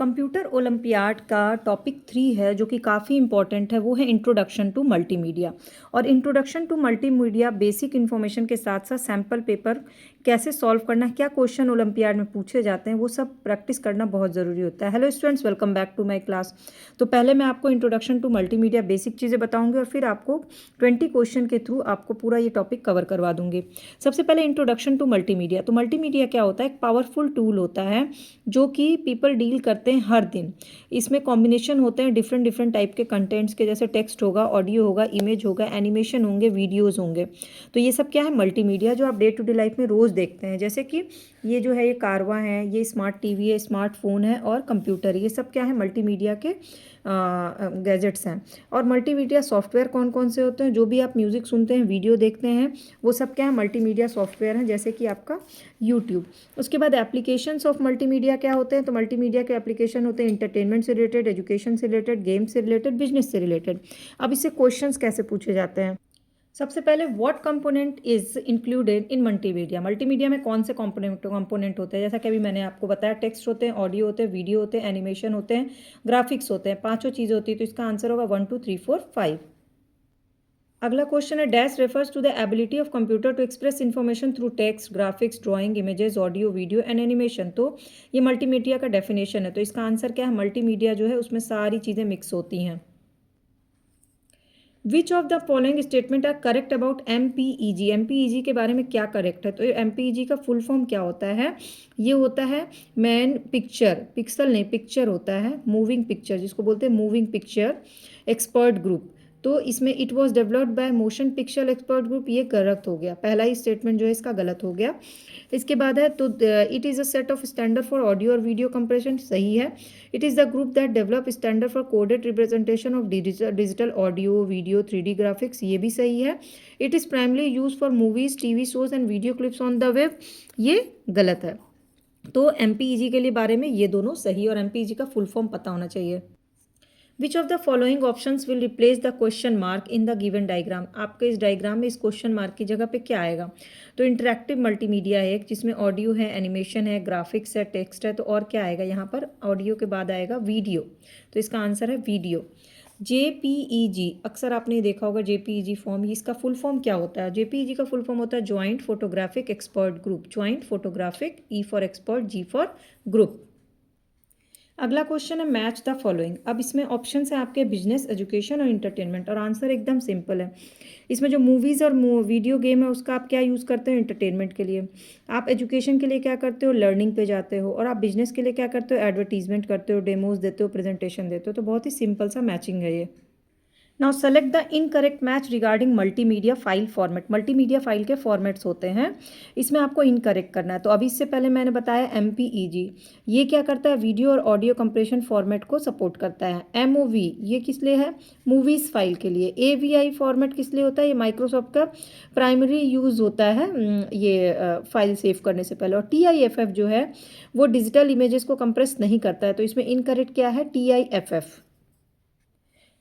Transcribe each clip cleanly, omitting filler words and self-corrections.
Computer olympiad का topic 3 है जो कि काफ़ी इंपॉर्टेंट है, वो है इंट्रोडक्शन टू मल्टीमीडिया। और introduction to multimedia basic information के साथ साथ सैम्पल पेपर कैसे सॉल्व करना है, क्या क्वेश्चन ओलंपियाड में पूछे जाते हैं, वो सब प्रैक्टिस करना बहुत ज़रूरी होता है। Hello students, welcome back to my class. तो पहले मैं आपको इंट्रोडक्शन टू मल्टीमीडिया बेसिक चीज़ें बताऊंगी और फिर आपको 20 क्वेश्चन के थ्रू आपको पूरा ये टॉपिक कवर करवा दूंगी। सबसे पहले इंट्रोडक्शन टू मल्टीमीडिया। तो मल्टीमीडिया क्या होता है? एक पावरफुल टूल होता है जो कि पीपल डील करते हैं हर दिन। इसमें कॉम्बिनेशन होते हैं डिफरेंट डिफरेंट टाइप के कंटेंट्स के, जैसे टेक्स्ट होगा, ऑडियो होगा, इमेज होगा, एनिमेशन होंगे, वीडियोस होंगे। तो ये सब क्या है? मल्टीमीडिया, जो आप डे टू डे लाइफ में रोज़ देखते हैं। जैसे कि ये जो है ये कारवा है, ये स्मार्ट टीवी है, स्मार्टफोन है और कंप्यूटर, ये सब क्या है? मल्टीमीडिया के गैजेट्स हैं। और मल्टीमीडिया सॉफ्टवेयर कौन कौन से होते हैं? जो भी आप म्यूज़िक सुनते हैं, वीडियो देखते हैं, वो सब क्या है? मल्टीमीडिया सॉफ्टवेयर हैं, जैसे कि आपका यूट्यूब। उसके बाद एप्लीकेशंस ऑफ मल्टीमीडिया क्या होते हैं? तो मल्टीमीडिया के एप्लीकेशन होते हैं एंटरटेनमेंट से रिलेटेड, एजुकेशन से रिलेटेड, गेम से रिलेटेड, बिजनेस से रिलेटेड। अब इससे क्वेश्चंस कैसे पूछे जाते हैं? सबसे पहले what component is included in multimedia. Multimedia में कौन से कंपोनेंट होते हैं? जैसा कि अभी मैंने आपको बताया, टेक्स्ट होते हैं, ऑडियो होते हैं, वीडियो होते हैं, एनिमेशन होते हैं, ग्राफिक्स होते हैं। पांचों चीज़ें होती है। तो इसका आंसर होगा 1 2 3 4 5। अगला क्वेश्चन है, dash refers to the ability of computer to express information through text, graphics, drawing, images, audio, video and animation. तो ये मल्टीमीडिया का डेफिनेशन है। तो इसका आंसर क्या है? मल्टीमीडिया जो है उसमें सारी चीज़ें मिक्स होती हैं। Which of the following statement are correct about MPEG। MPEG के बारे में क्या करेक्ट है? तो MPEG का फुल फॉर्म क्या होता है? ये होता है मैन पिक्चर, पिक्सल नहीं, पिक्चर होता है, मूविंग पिक्चर, जिसको बोलते हैं मूविंग पिक्चर एक्सपर्ट ग्रुप। तो इसमें it was developed by motion picture expert group, ये गलत हो गया। पहला ही स्टेटमेंट जो है इसका गलत हो गया। इसके बाद है तो it is a set of standard for audio और वीडियो कंप्रेशन, सही है। It is the group that develop standard for coded representation of digital audio, video, 3D graphics, ये भी सही है। It is primarily use for movies, TV shows and video clips on the web, ये गलत है। तो MPEG के लिए बारे में ये दोनों सही, और MPEG का फुल फॉर्म पता होना चाहिए। विच of the following options will replace the question mark in the given diagram. आपके इस डायग्राम में इस क्वेश्चन मार्क की जगह पे क्या आएगा? तो इंटरैक्टिव मल्टीमीडिया है, जिसमें ऑडियो है, एनिमेशन है, ग्राफिक्स है, टेक्स्ट है। तो और क्या आएगा यहाँ पर? ऑडियो के बाद आएगा वीडियो। तो इसका आंसर है वीडियो। JPEG, अक्सर आपने देखा होगा JPEG फॉर्म, इसका फुल फॉर्म क्या होता है? JPEG का फुल फॉर्म होता है joint photographic expert group. Joint photographic, E for expert, G for group. अगला क्वेश्चन है, मैच द फॉलोइंग। अब इसमें ऑप्शन है आपके बिजनेस, एजुकेशन और इंटरटेनमेंट, और आंसर एकदम सिंपल है। इसमें जो मूवीज़ और वीडियो गेम है उसका आप क्या यूज़ करते हो? एंटरटेनमेंट के लिए। आप एजुकेशन के लिए क्या करते हो? लर्निंग पे जाते हो। और आप बिजनेस के लिए क्या करते हो? एडवर्टीजमेंट करते हो, डेमोज देते हो, प्रेजेंटेशन देते हो। तो बहुत ही सिंपल सा मैचिंग है ये। Now select the incorrect match regarding multimedia file format. Multimedia file के फॉर्मेट्स होते हैं, इसमें आपको इनकरेक्ट करना है। तो अभी इससे पहले मैंने बताया MPEG, ये क्या करता है? वीडियो और ऑडियो कंप्रेशन फॉर्मेट को सपोर्ट करता है। MOV, ये किस लिए है? मूवीज़ फाइल के लिए। AVI फॉर्मेट किस लिए होता है? ये माइक्रोसॉफ्ट का प्राइमरी यूज़ होता है ये फाइल सेव करने से पहले। और TIFF जो है वो डिजिटल इमेजेस को कंप्रेस नहीं करता है। तो इसमें इनकरेक्ट क्या है? TIFF।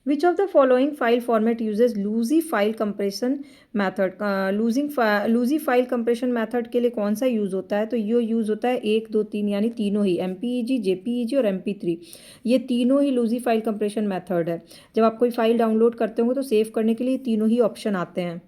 Which of the following file format uses loosey file compression method? loosey file compression method के लिए कौन सा यूज़ होता है? तो ये यूज़ होता है 1 2 3, यानी तीनों ही, MPEG, JPEG और MP3, ये तीनों ही लूजी फाइल कंप्रेशन मेथड है। जब आप कोई फाइल डाउनलोड करते होंगे तो सेव करने के लिए तीनों ही ऑप्शन आते हैं।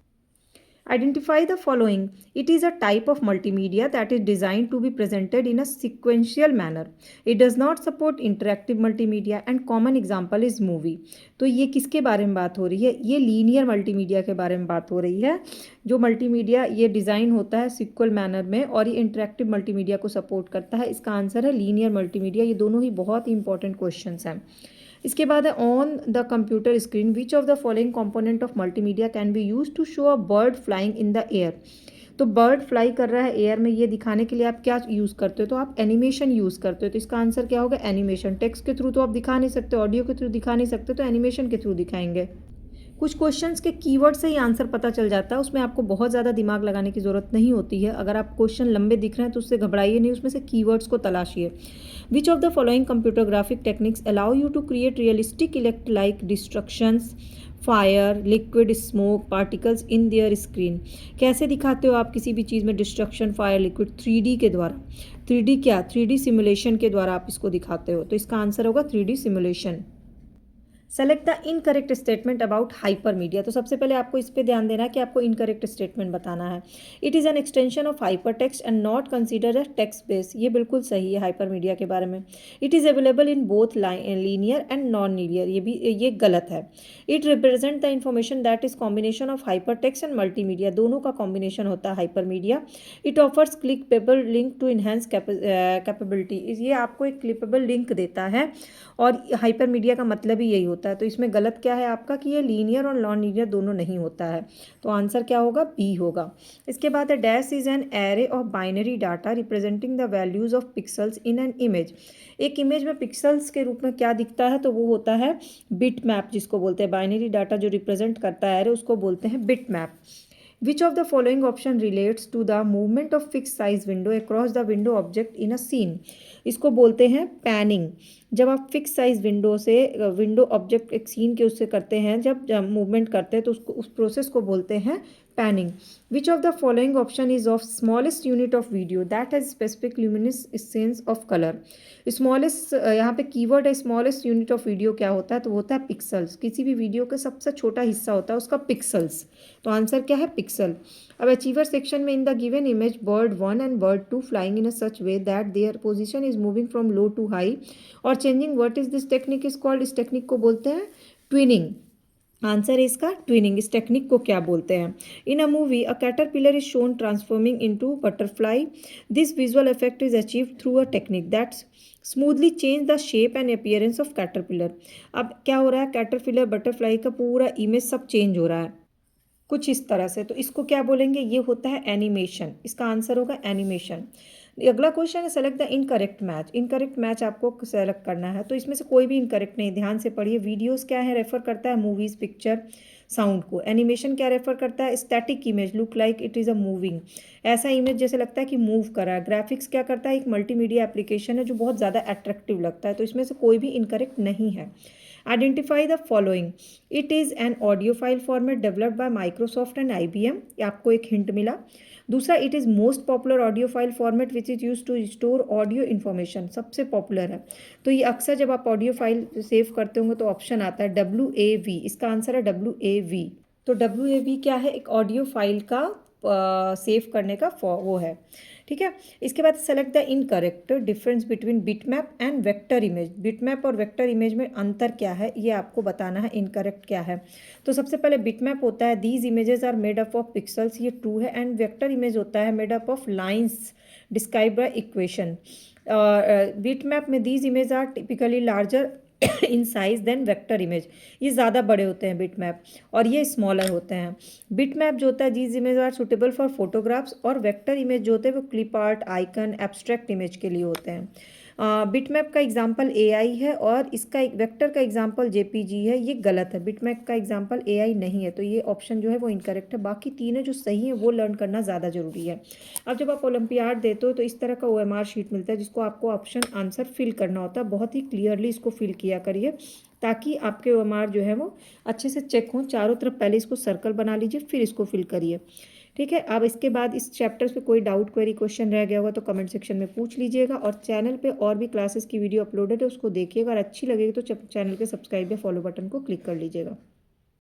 Identify the following. It is a type of multimedia that is designed to be presented in a sequential manner. It does not support interactive multimedia and common example is movie. तो ये किसके बारे में बात हो रही है? ये लीनियर मल्टीमीडिया के बारे में बात हो रही है। जो मल्टीमीडिया ये डिज़ाइन होता है सिक्वल मैनर में और ये इंटरेक्टिव मल्टीमीडिया को सपोर्ट करता है। इसका आंसर है लीनियर मल्टीमीडिया। ये दोनों ही बहुत ही इंपॉर्टेंट क्वेश्चन हैं। इसके बाद है, on the computer screen which of the following component of multimedia can be use to show a bird flying in the air. तो बर्ड फ्लाई कर रहा है एयर में, ये दिखाने के लिए आप क्या यूज़ करते हो? तो आप एनिमेशन यूज़ करते हो। तो इसका आंसर क्या होगा? एनिमेशन। टेक्स्ट के थ्रू तो आप दिखा नहीं सकते, ऑडियो के थ्रू दिखा नहीं सकते, तो एनिमेशन के थ्रू दिखाएंगे। कुछ क्वेश्चंस के कीवर्ड से ही आंसर पता चल जाता है, उसमें आपको बहुत ज़्यादा दिमाग लगाने की ज़रूरत नहीं होती है। अगर आप क्वेश्चन लंबे दिख रहे हैं तो उससे घबराइए नहीं, उसमें से कीवर्ड्स को तलाशिए। Which of the following computer graphic techniques allow you to create realistic elect like destructions, fire, liquid, smoke, particles in their screen. कैसे दिखाते हो आप किसी भी चीज़ में डिस्ट्रक्शन, फायर, लिक्विड? 3D के द्वारा। 3D क्या, 3D सिमुलेशन के द्वारा आप इसको दिखाते हो, तो इसका आंसर होगा 3D simulation. Select the incorrect statement about hypermedia. तो सबसे पहले आपको इस पे ध्यान देना है कि आपको इनकरेक्ट स्टेटमेंट बताना है। It is an extension of hyper text and not consider a text base. ये बिल्कुल सही है हाइपरमीडिया के बारे में। It is available in both linear and non linear, ये गलत है। It represent the information that is combination of hyper text and multimedia, दोनों का कॉम्बिनेशन होता है hypermedia. It offers clickable link to enhance capability, ये आपको एक क्लिपेबल लिंक देता है और हाइपरमीडिया का मतलब ही यही होता है। तो इसमें गलत क्या है आपका कि ये लीनियर और नॉन लीनियर दोनों नहीं होता है, तो आंसर क्या होगा, बी होगा। इसके बाद है dash is an array of binary data representing the values of pixels in an image. एक इमेज में पिक्सल्स के रूप में क्या दिखता है, तो वो होता है बिट मैप, जिसको बोलते हैं बाइनरी डाटा जो रिप्रेजेंट करता है एरे, उसको बोलते हैं bit map. Which of the following option relates to the movement of fixed size window across the window object in a scene? इसको बोलते हैं पैनिंग। जब आप फिक्स साइज विंडो से विंडो ऑब्जेक्ट एक सीन के उससे करते हैं, जब मूवमेंट करते हैं तो उसको उस प्रोसेस को बोलते हैं panning. Which of the following option is of smallest unit of video that has specific luminous sense of colour. Smallest यहाँ पे कीवर्ड है, स्मॉलेस्ट यूनिट ऑफ वीडियो क्या होता है, तो होता है पिक्सल्स। किसी भी वीडियो का सबसे छोटा हिस्सा होता है उसका पिक्सल्स, तो आंसर क्या है, पिक्सल। अब अचीवर सेक्शन में in the given image bird 1 and bird 2 flying in a such way that their position is moving from low to high और changing, what is this technique is called, इस technique को बोलते हैं twinning. Answer है इसका twinning. इस technique को क्या बोलते हैं। In a movie a caterpillar is shown transforming into butterfly. This visual effect is achieved through a technique that's smoothly change the shape and appearance of caterpillar. अब क्या हो रहा है, कैटरपिलर बटरफ्लाई का पूरा इमेज सब चेंज हो रहा है कुछ इस तरह से, तो इसको क्या बोलेंगे, ये होता है एनिमेशन। इसका आंसर होगा एनिमेशन। अगला क्वेश्चन है select the incorrect match. Incorrect match आपको सेलेक्ट करना है, तो इसमें से कोई भी इनकरेक्ट नहीं, ध्यान से पढ़िए। वीडियोस क्या है, रेफर करता है मूवीज, पिक्चर, साउंड को। एनिमेशन क्या रेफर करता है, static image, look like it is a moving, ऐसा इमेज जैसे लगता है कि मूव कर रहा है। ग्राफिक्स क्या करता है, एक मल्टीमीडिया एप्लीकेशन है जो बहुत ज़्यादा अट्रैक्टिव लगता है, तो इसमें से कोई भी इनकरेक्ट नहीं है। Identify the following. It is an audio file format developed by Microsoft and IBM, आपको एक हिंट मिला। दूसरा, it is most popular audio file format which is use to store audio information, सबसे पॉपुलर है। तो ये अक्सर जब आप ऑडियो फाइल सेव करते होंगे तो ऑप्शन आता है WAV, इसका आंसर है WAV। तो WAV क्या है, एक ऑडियो फाइल का सेव करने का वो है, ठीक है। इसके बाद select the incorrect difference between bitmap and vector image. Bitmap और वेक्टर इमेज में अंतर क्या है, ये आपको बताना है, इनकरेक्ट क्या है। तो सबसे पहले बिटमैप होता है these images are made up of pixels, ये ट्रू है। एंड वेक्टर इमेज होता है made up of lines describe by equation. Bitmap में these image are typically larger in size than vector image, ये ज़्यादा बड़े होते हैं बिटमैप और ये स्मॉलर होते हैं। बिटमैप जो होता है these image are suitable for photographs, और वेक्टर इमेज जो होते हैं वो clip art, icon, abstract image के लिए होते हैं। बिटमैप का एग्जांपल AI है और इसका एक वेक्टर का एग्जांपल JPG है, ये गलत है। बिटमैप का एग्जांपल AI नहीं है, तो ये ऑप्शन जो है वो इनकरेक्ट है। बाकी तीन है जो सही है वो लर्न करना ज़्यादा जरूरी है। अब जब आप ओलंपियाड देते हो तो इस तरह का OMR शीट मिलता है जिसको आपको ऑप्शन आंसर फिल करना होता है। बहुत ही क्लियरली इसको फिल किया करिए ताकि आपके OMR जो है वो अच्छे से चेक हो। चारों तरफ पहले इसको सर्कल बना लीजिए, फिर इसको फिल करिए, ठीक है। अब इसके बाद इस चैप्टर्स पे कोई डाउट, क्वेरी, क्वेश्चन रह गया होगा तो कमेंट सेक्शन में पूछ लीजिएगा। और चैनल पे और भी क्लासेस की वीडियो अपलोडेड है, उसको देखिएगा। अगर अच्छी लगेगी तो चैनल के सब्सक्राइब या फॉलो बटन को क्लिक कर लीजिएगा।